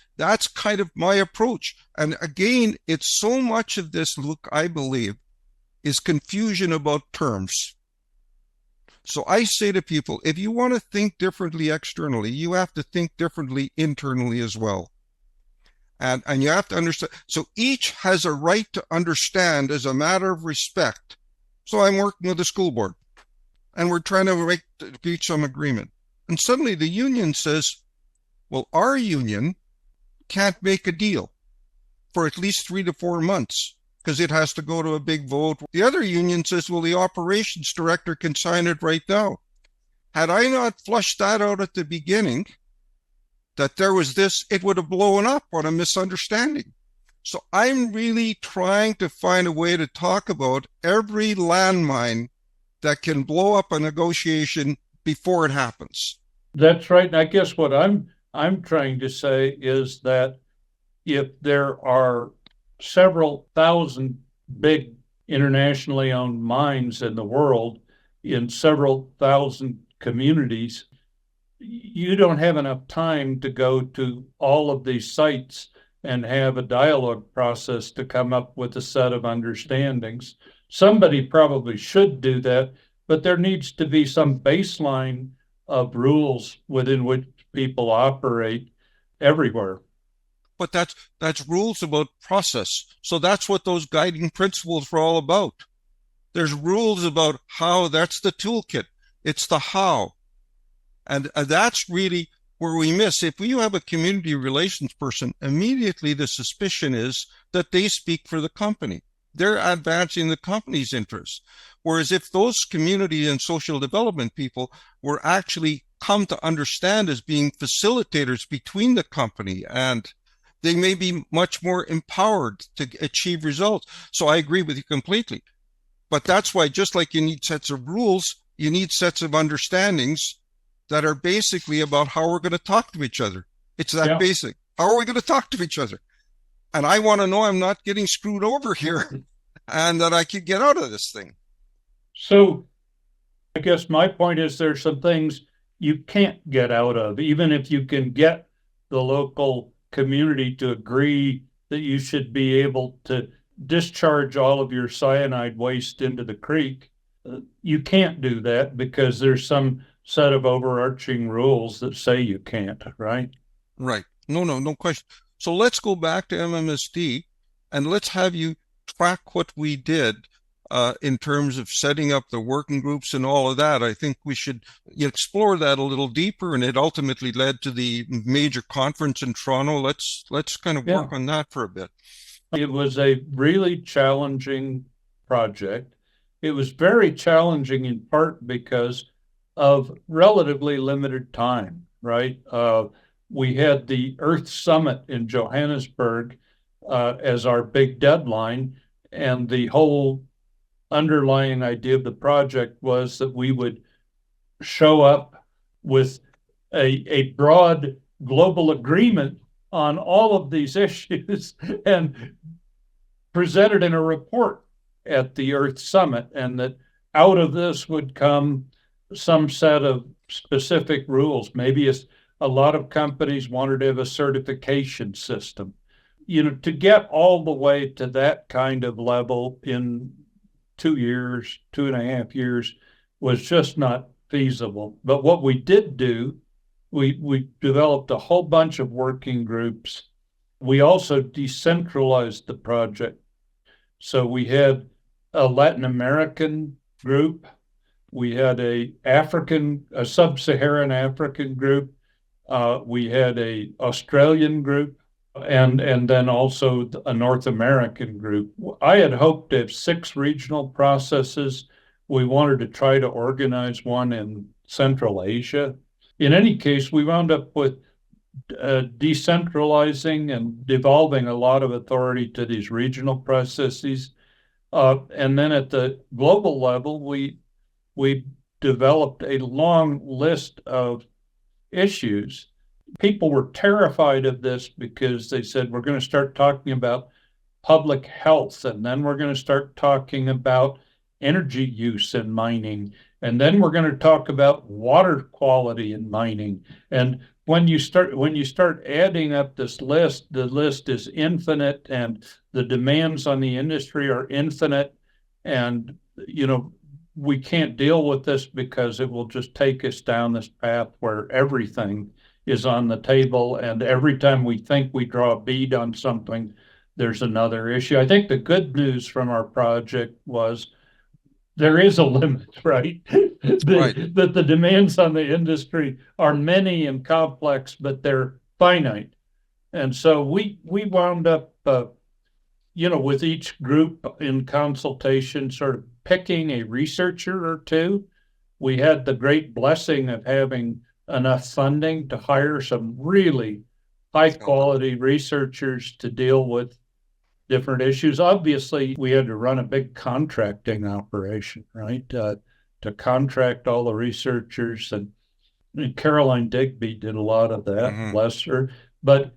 kind of my approach. And again, it's so much of this, look, I believe, is confusion about terms. So I say to people, if you want to think differently externally, you have to think differently internally as well. And you have to understand. So each has a right to understand as a matter of respect. So I'm working with the school board and we're trying to reach some agreement. And suddenly the union says, well, our union can't make a deal for at least 3 to 4 months because it has to go to a big vote. The other union says, well, the operations director can sign it right now. Had I not flushed that out at the beginning, that there was this, it would have blown up on a misunderstanding. So I'm really trying to find a way to talk about every landmine that can blow up a negotiation before it happens. That's right. And I guess what I'm trying to say is that if there are several thousand big internationally owned mines in the world in several thousand communities, you don't have enough time to go to all of these sites and have a dialogue process to come up with a set of understandings. Somebody probably should do that, but there needs to be some baseline of rules within which people operate everywhere. But that's rules about process. So that's what those guiding principles are all about. There's rules about how, that's the toolkit. It's the how. And that's really where we miss. If you have a community relations person, immediately the suspicion is that they speak for the company. They're advancing the company's interests. Whereas if those community and social development people were actually come to understand as being facilitators between the company, and they may be much more empowered to achieve results. So I agree with you completely. But that's why, just like you need sets of rules, you need sets of understandings that are basically about how we're going to talk to each other. It's that basic. How are we going to talk to each other? And I want to know I'm not getting screwed over here and that I can get out of this thing. So I guess my point is there's some things you can't get out of, even if you can get the local community to agree that you should be able to discharge all of your cyanide waste into the creek. You can't do that because there's some set of overarching rules that say you can't, right? Right. No question. So let's go back to MMSD and let's have you track what we did in terms of setting up the working groups and all of that. I think we should explore that a little deeper, and it ultimately led to the major conference in Toronto. Let's kind of work on that for a bit. It was a really challenging project. It was very challenging in part because of relatively limited time, right? We had the Earth Summit in Johannesburg as our big deadline, and the whole underlying idea of the project was that we would show up with a broad global agreement on all of these issues and present it in a report at the Earth Summit, and that out of this would come some set of specific rules. Maybe a lot of companies wanted to have a certification system. To get all the way to that kind of level in 2 years, 2.5 years, was just not feasible. But what we did do, we developed a whole bunch of working groups. We also decentralized the project. So we had a Latin American group, we had a sub-Saharan African group, we had a Australian group, and then also a North American group. I had hoped to have 6 regional processes. We wanted to try to organize one in Central Asia. In any case, we wound up with decentralizing and devolving a lot of authority to these regional processes. And then at the global level, we developed a long list of issues. People were terrified of this because they said, we're going to start talking about public health, and then we're going to start talking about energy use in mining, and then we're going to talk about water quality in mining. And when you start adding up this list, the list is infinite, and the demands on the industry are infinite, and we can't deal with this because it will just take us down this path where everything is on the table, and every time we think we draw a bead on something, there's another issue. I think the good news from our project was there is a limit, right? That the demands on the industry are many and complex, but they're finite. And so we wound up, with each group in consultation, sort of picking a researcher or two. We had the great blessing of having enough funding to hire some really high quality researchers to deal with different issues. Obviously, we had to run a big contracting operation, right? To contract all the researchers, and Caroline Digby did a lot of that, bless her. But,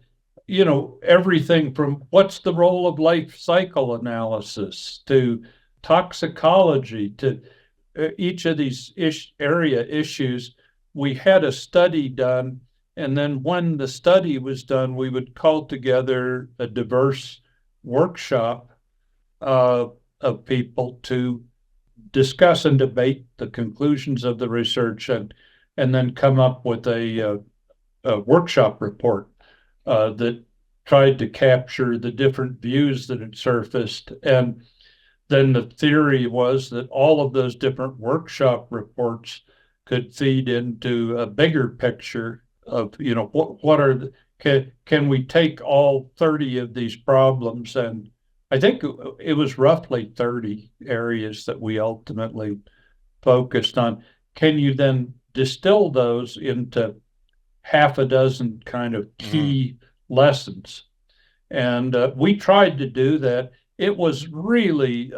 everything from what's the role of life cycle analysis to toxicology to each of these area issues, we had a study done. And then when the study was done, we would call together a diverse workshop of people to discuss and debate the conclusions of the research, and then come up with a workshop report that tried to capture the different views that had surfaced. And then the theory was that all of those different workshop reports could feed into a bigger picture of, what are the, can we take all 30 of these problems, and I think it was roughly 30 areas that we ultimately focused on. Can you then distill those into half a dozen kind of key lessons? And we tried to do that. It was really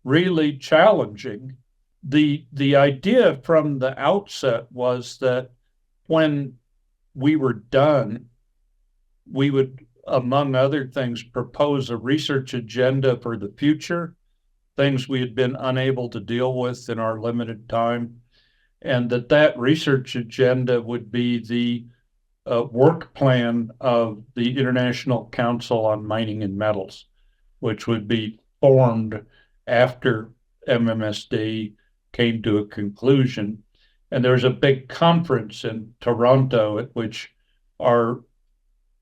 really challenging. The idea from the outset was that when we were done, we would, among other things, propose a research agenda for the future, things we had been unable to deal with in our limited time, and that research agenda would be the work plan of the International Council on Mining and Metals, which would be formed after MMSD came to a conclusion. And there was a big conference in Toronto at which the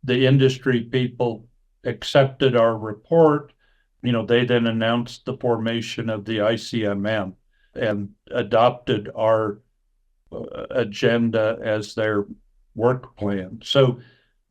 industry people accepted our report. They then announced the formation of the ICMM and adopted our agenda as their work plan. So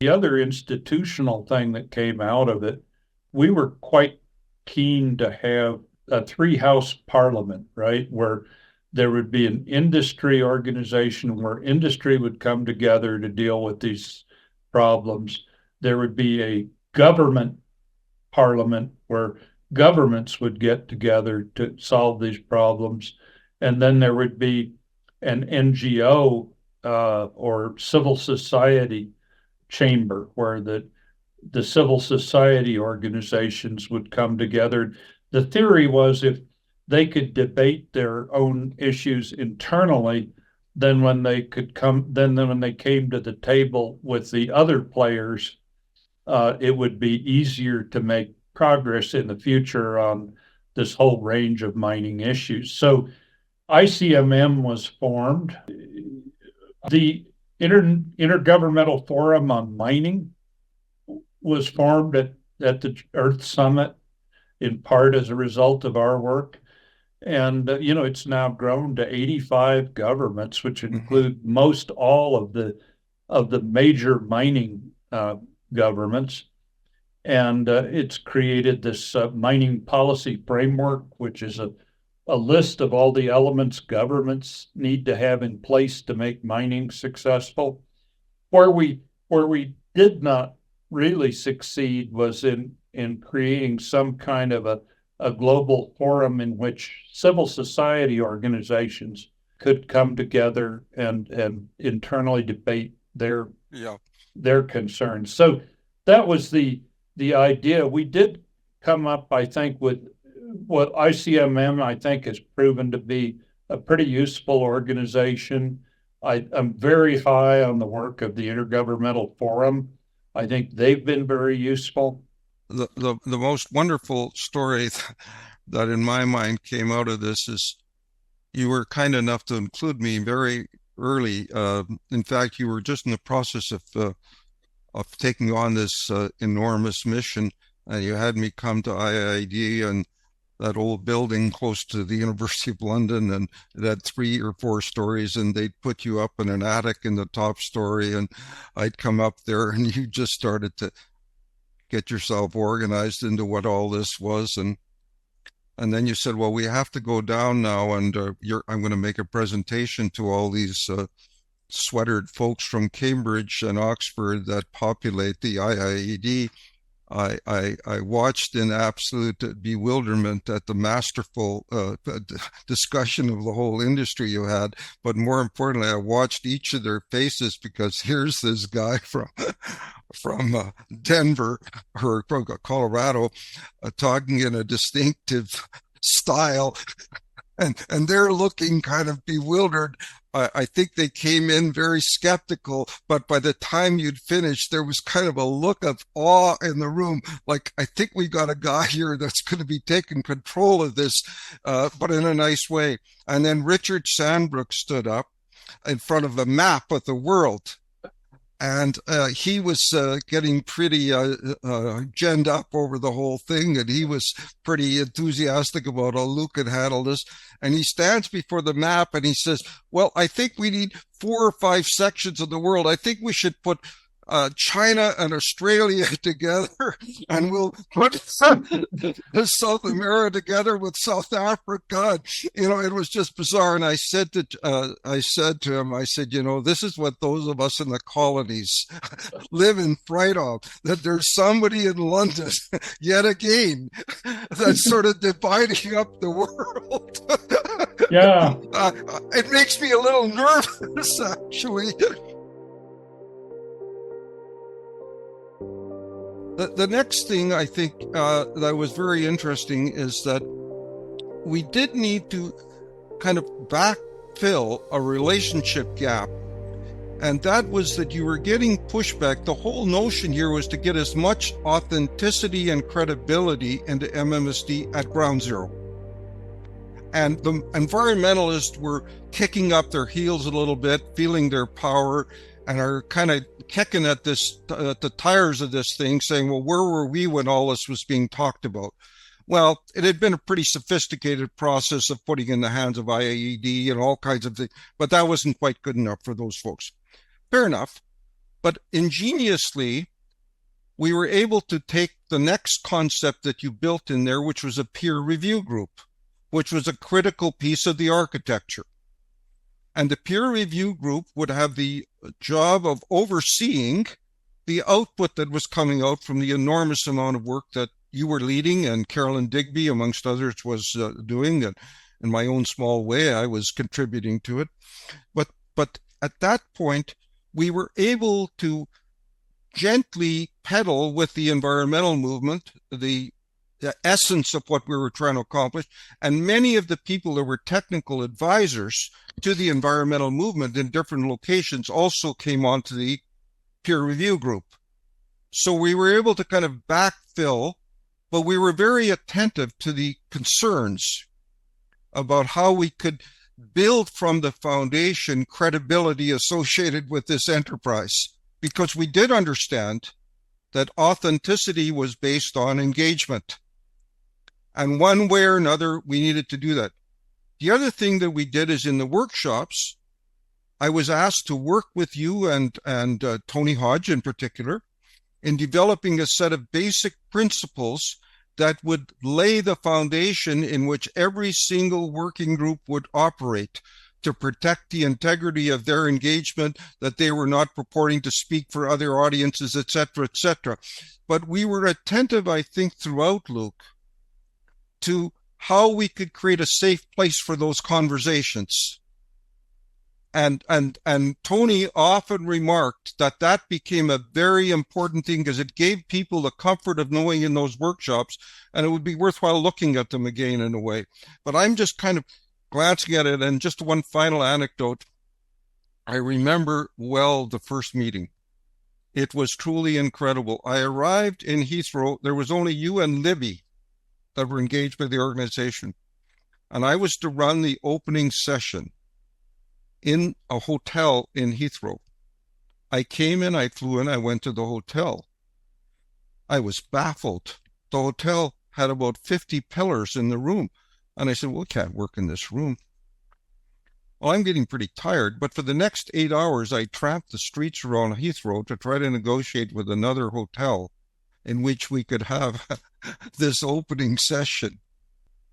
the other institutional thing that came out of it, we were quite keen to have a three-house parliament, right, where there would be an industry organization where industry would come together to deal with these problems. There would be a government parliament where governments would get together to solve these problems. And then there would be an NGO or civil society chamber where the civil society organizations would come together. The theory was if they could debate their own issues internally, then when they came to the table with the other players, it would be easier to make progress in the future on this whole range of mining issues. So ICMM was formed. The Intergovernmental Forum on Mining was formed at the Earth Summit, in part as a result of our work. And, it's now grown to 85 governments, which include most all of the major mining governments. And it's created this mining policy framework, which is a list of all the elements governments need to have in place to make mining successful. Where we did not really succeed was in creating some kind of a global forum in which civil society organizations could come together and internally debate their concerns. So that was the idea. We did come up, I think, with what ICMM, I think, has proven to be a pretty useful organization. I'm very high on the work of the Intergovernmental Forum. I think they've been very useful. The most wonderful story that in my mind came out of this is you were kind enough to include me very early. In fact, you were just in the process of taking on this enormous mission, and you had me come to IID and that old building close to the University of London, and it had 3 or 4 stories, and they'd put you up in an attic in the top story, and I'd come up there, and you just started to get yourself organized into what all this was, and then you said, well, we have to go down now, and I'm going to make a presentation to all these sweatered folks from Cambridge and Oxford that populate the IIED. I watched in absolute bewilderment at the masterful discussion of the whole industry you had, but more importantly, I watched each of their faces, because here's this guy from Denver or Colorado talking in a distinctive style, and they're looking kind of bewildered. I think they came in very skeptical, but by the time you'd finished, there was kind of a look of awe in the room. Like, I think we got a guy here that's going to be taking control of this, but in a nice way. And then Richard Sandbrook stood up in front of a map of the world. And he was getting pretty genned up over the whole thing, and he was pretty enthusiastic about how Luke had handled this. And he stands before the map and he says, well, I think we need 4 or 5 sections of the world. I think we should put China and Australia together, and we'll put South America together with South Africa. It was just bizarre. And I said to him, I said, this is what those of us in the colonies live in fright of, that there's somebody in London yet again that's sort of dividing up the world. Yeah. It makes me a little nervous, actually. The next thing I think that was very interesting is that we did need to kind of backfill a relationship gap. And that was that you were getting pushback. The whole notion here was to get as much authenticity and credibility into MMSD at ground zero. And the environmentalists were kicking up their heels a little bit, feeling their power, and are kind of kicking at the tires of this thing, saying, well, where were we when all this was being talked about? Well, it had been a pretty sophisticated process of putting in the hands of IAED and all kinds of things, but that wasn't quite good enough for those folks. Fair enough. But ingeniously, we were able to take the next concept that you built in there, which was a peer review group, which was a critical piece of the architecture. And the peer review group would have the job of overseeing the output that was coming out from the enormous amount of work that you were leading and Carolyn Digby, amongst others, was doing. And in my own small way, I was contributing to it. But at that point, we were able to gently pedal with the environmental movement, the essence of what we were trying to accomplish. And many of the people that were technical advisors to the environmental movement in different locations also came onto the peer review group. So we were able to kind of backfill, but we were very attentive to the concerns about how we could build from the foundation credibility associated with this enterprise, because we did understand that authenticity was based on engagement. And one way or another, we needed to do that. The other thing that we did is in the workshops, I was asked to work with you and Tony Hodge in particular in developing a set of basic principles that would lay the foundation in which every single working group would operate to protect the integrity of their engagement, that they were not purporting to speak for other audiences, et cetera, et cetera. But we were attentive, I think, throughout, Luke, to how we could create a safe place for those conversations. And Tony often remarked that became a very important thing, because it gave people the comfort of knowing in those workshops, and it would be worthwhile looking at them again in a way. But I'm just kind of glancing at it. And just one final anecdote. I remember well the first meeting. It was truly incredible. I arrived in Heathrow. There was only you and Libby that were engaged with the organization. And I was to run the opening session in a hotel in Heathrow. I came in, I flew in, I went to the hotel. I was baffled. The hotel had about 50 pillars in the room. And I said, well, we can't work in this room. Well, I'm getting pretty tired, but for the next 8 hours, I tramped the streets around Heathrow to try to negotiate with another hotel in which we could have this opening session.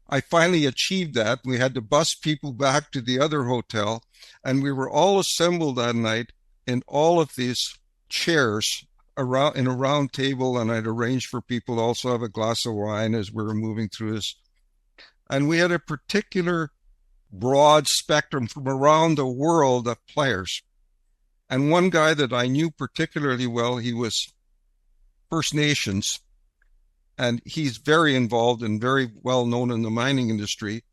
I finally achieved that. We had to bus people back to the other hotel, and we were all assembled that night in all of these chairs around in a round table, and I'd arranged for people to also have a glass of wine as we were moving through this. And we had a particular broad spectrum from around the world of players. And one guy that I knew particularly well, he was First Nations, and he's very involved and very well known in the mining industry.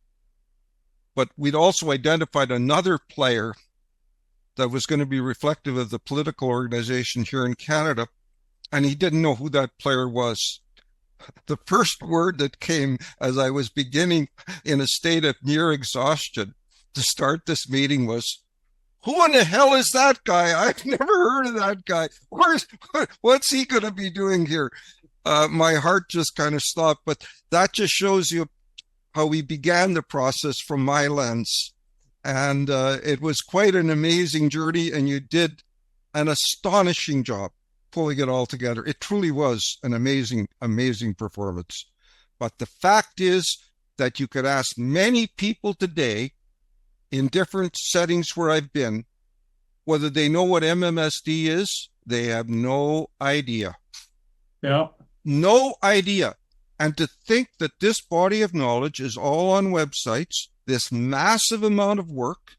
But we'd also identified another player that was going to be reflective of the political organization here in Canada, and he didn't know who that player was. The first word that came as I was beginning in a state of near exhaustion to start this meeting was, who in the hell is that guy? I've never heard of that guy. What's he going to be doing here? My heart just kind of stopped, but that just shows you how we began the process from my lens. And it was quite an amazing journey, and you did an astonishing job. pulling it all together. It truly was an amazing, amazing performance. But the fact is that you could ask many people today in different settings where I've been, whether they know what MMSD is, they have no idea. Yeah. No idea. And to think that this body of knowledge is all on websites, this massive amount of work,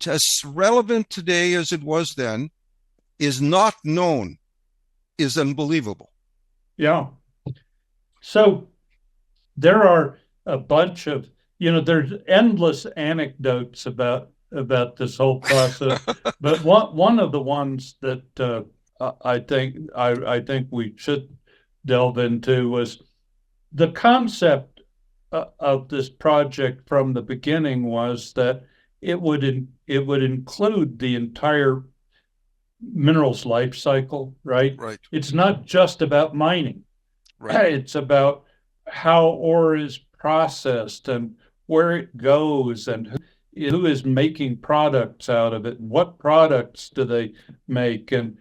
as relevant today as it was then, is not known, is unbelievable. Yeah. So there are a bunch of, there's endless anecdotes about this whole process, but one of the ones that I think we should delve into was the concept of this project from the beginning was that it would include the entire minerals life cycle, right? Right. It's not just about mining. Right. It's about how ore is processed and where it goes and who is making products out of it and what products do they make and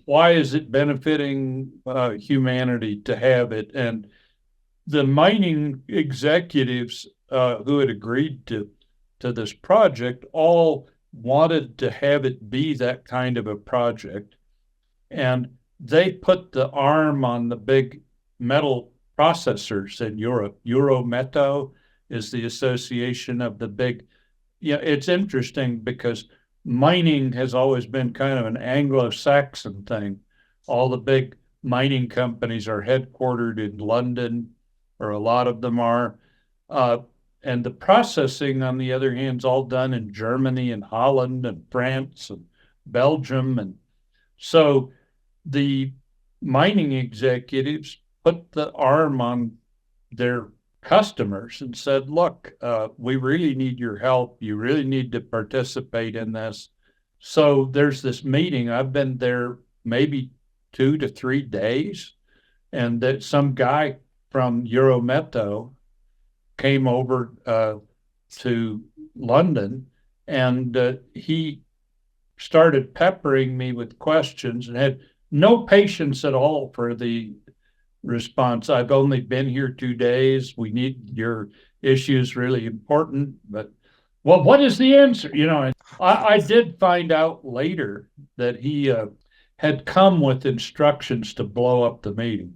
why is it benefiting humanity to have it. And the mining executives who had agreed to this project all wanted to have it be that kind of a project. And they put the arm on the big metal processors in Europe. Eurometaux is the association of the big. It's interesting because mining has always been kind of an Anglo-Saxon thing. All the big mining companies are headquartered in London, or a lot of them are. And the processing, on the other hand, is all done in Germany and Holland and France and Belgium. And so the mining executives put the arm on their customers and said, look, we really need your help. You really need to participate in this. So there's this meeting. I've been there maybe 2 to 3 days, and that some guy from Eurometaux came over to London, and he started peppering me with questions and had no patience at all for the response. I've only been here 2 days. We need your issues really important, but well, what is the answer? I did find out later that he had come with instructions to blow up the meeting.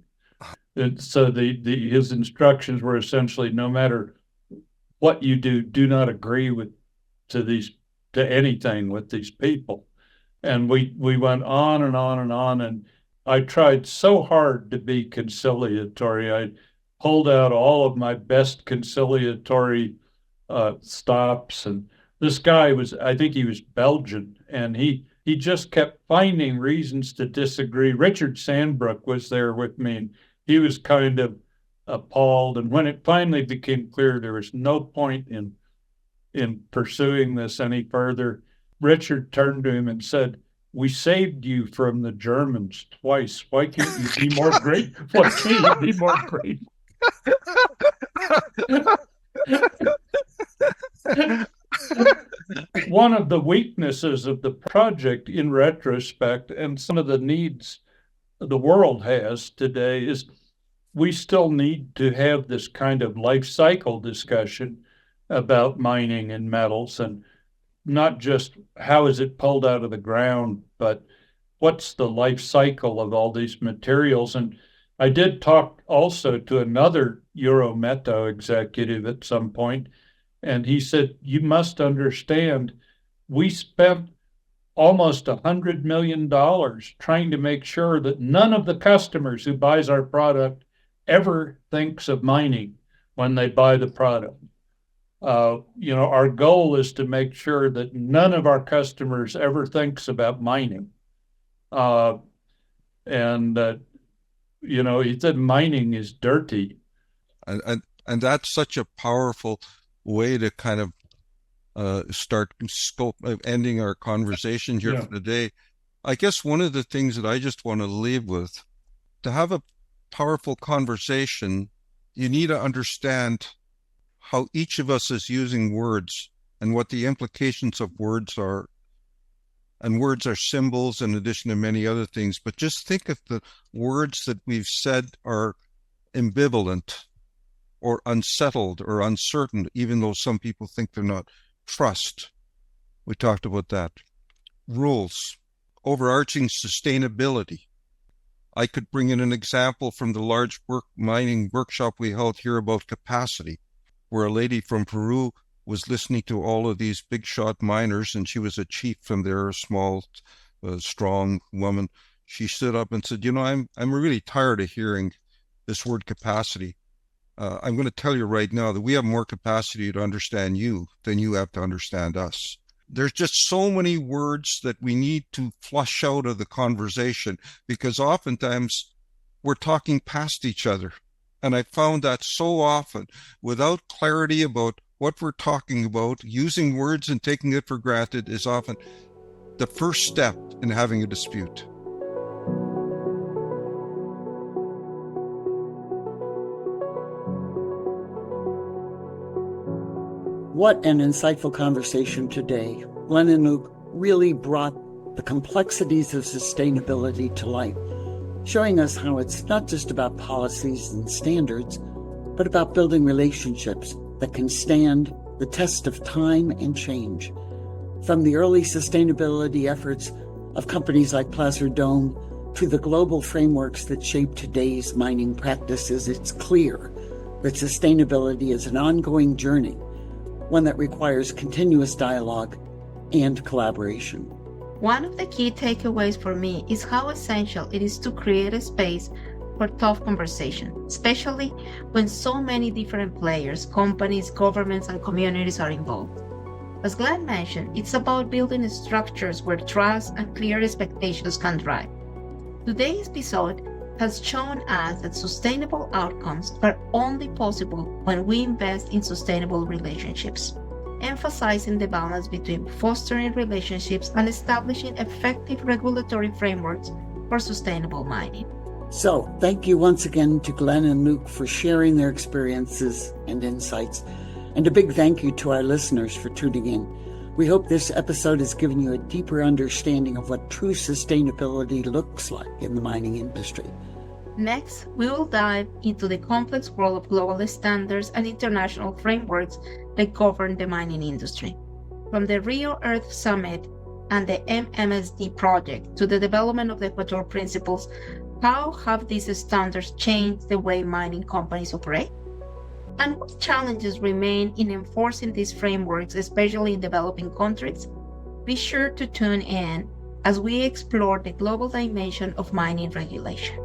And so his instructions were essentially, no matter what you do, do not agree to anything with these people. And we went on and on and on, and I tried so hard to be conciliatory. I pulled out all of my best conciliatory stops, and this guy I think he was Belgian, and he just kept finding reasons to disagree. Richard Sandbrook was there with me, and he was kind of appalled. And when it finally became clear there was no point in pursuing this any further, Richard turned to him and said, "We saved you from the Germans twice. Why can't you be more great? Why can't you be more great?" One of the weaknesses of the project in retrospect, and some of the needs the world has today, is we still need to have this kind of life cycle discussion about mining and metals, and not just how is it pulled out of the ground, but what's the life cycle of all these materials. And I did talk also to another Eurometaux executive at some point, and he said, you must understand, we spent almost $100 million trying to make sure that none of the customers who buys our product ever thinks of mining when they buy the product. Our goal is to make sure that none of our customers ever thinks about mining. He said mining is dirty. And that's such a powerful way to kind of start ending our conversation here for today. I guess one of the things that I just want to leave with, to have a powerful conversation, you need to understand how each of us is using words and what the implications of words are And words are symbols in addition to many other things. But just think if the words that we've said are ambivalent or unsettled or uncertain, even though some people think they're not. Trust. We talked about that. Rules. Overarching sustainability. I could bring in an example from the large mining workshop we held here about capacity, where a lady from Peru was listening to all of these big shot miners, and she was a chief from there, a small, strong woman. She stood up and said, I'm really tired of hearing this word capacity. I'm going to tell you right now that we have more capacity to understand you than you have to understand us. There's just so many words that we need to flush out of the conversation, because oftentimes we're talking past each other. And I found that so often, without clarity about what we're talking about, using words and taking it for granted is often the first step in having a dispute. What an insightful conversation today. Glenn and Luke really brought the complexities of sustainability to light, showing us how it's not just about policies and standards, but about building relationships that can stand the test of time and change. From the early sustainability efforts of companies like Placer Dome to the global frameworks that shape today's mining practices, it's clear that sustainability is an ongoing journey, one that requires continuous dialogue and collaboration. One of the key takeaways for me is how essential it is to create a space for tough conversation, especially when so many different players, companies, governments, and communities are involved. As Glenn mentioned, it's about building structures where trust and clear expectations can drive. Today's episode has shown us that sustainable outcomes are only possible when we invest in sustainable relationships, emphasizing the balance between fostering relationships and establishing effective regulatory frameworks for sustainable mining. So, thank you once again to Glenn and Luke for sharing their experiences and insights, and a big thank you to our listeners for tuning in. We hope this episode has given you a deeper understanding of what true sustainability looks like in the mining industry. Next, we will dive into the complex world of global standards and international frameworks that govern the mining industry. From the Rio Earth Summit and the MMSD project to the development of the Equator Principles, how have these standards changed the way mining companies operate? And what challenges remain in enforcing these frameworks, especially in developing countries? Be sure to tune in as we explore the global dimension of mining regulation.